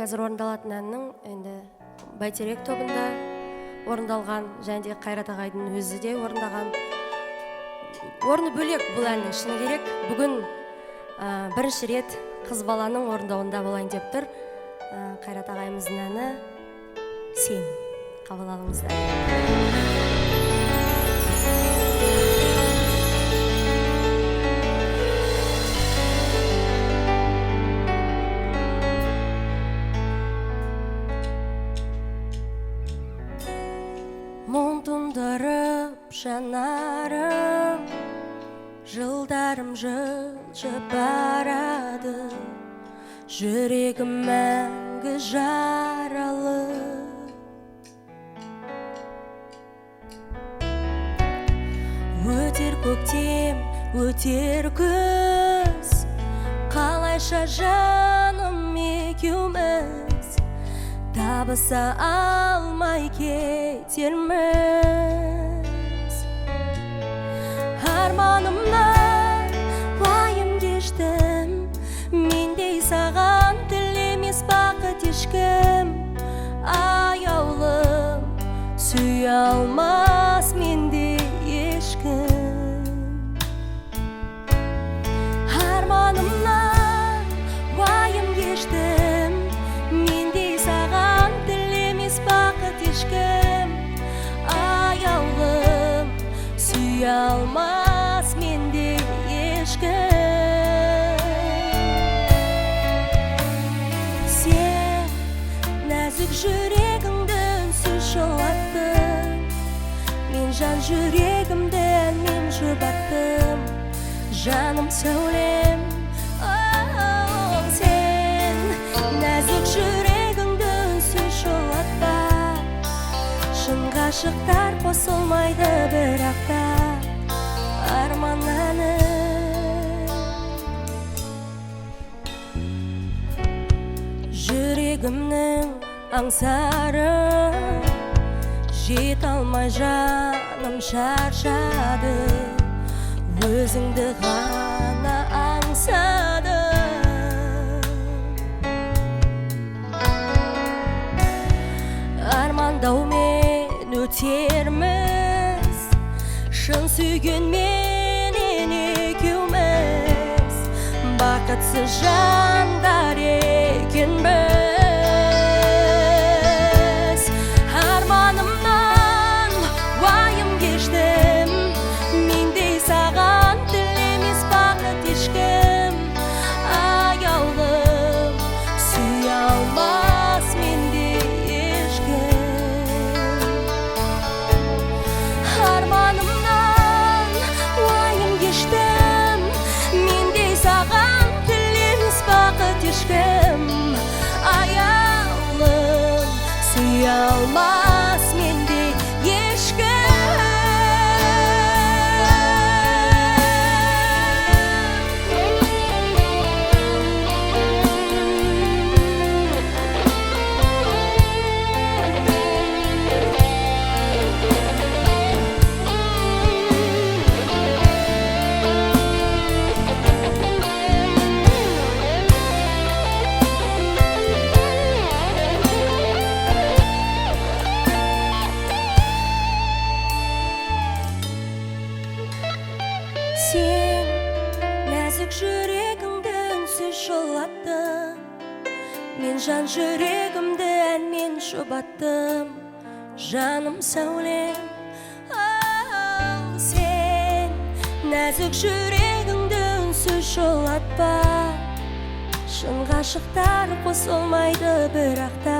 қазір орындалатын әннің енді Бәйтерек тобында орындалған, және де Қайрат ағайдың өзі де орындаған. Орны бөлек бұл әннің, шыны керек. Бүгін бірінші рет қыз баланың орындауында болайын деп тұр. Қайрат ағайымыздың әні «Сен». Қабыл алыңыздар. Мұң тұндырып жанарым, жылдарым жылжып барады, жүрегім мәңгі жаралы. Өтер көктем, өтер күз, қалайша жаным екеуміз табыса алмай кетерміз. Арманымнан уайым кештім, мендей саған тілемес бақыт ешкім. Аяулым, сүйе алмас менде ешкім. Арманымнан уайым кештім, мендей саған тілемес бақыт ешкім. Аяулым, сүйе алмас менде ешкім. Сен нәзік жүрегіңді үнсіз жылаттың, мен жан жүрегімді әнмен жұбаттым. Жаным сәулем, сен нәзік жүрегіңді үнсіз жылатпа. Шын ғашықтар қосылмайды бірақ та арман әні. Жүрегімнің аңсары, жете алмай жаным шаршады, өзіңді ғана аңсады. Армандаумен өтерміз, шын сүйгенменен екеуміз, бақытсыз жандар екенбіз. Арманымнан уайым кештім, мендей саған тілемес бақыт ешкім. Аяулым, сүйе алмас менде ешкім. Арманымнан уайым кештім, мендей саған тілемес бақыт ешкім. Аяулым, сүйе алмас менде ешкім. Сен нәзік жүрегімді үнсіз жылаттың, мен жан жүрегімді әнмен жұбаттым. Жаным сәулем, сен нәзік жүрегіңді үнсіз жылатпа. Шын ғашықтар қосылмайды бірақ та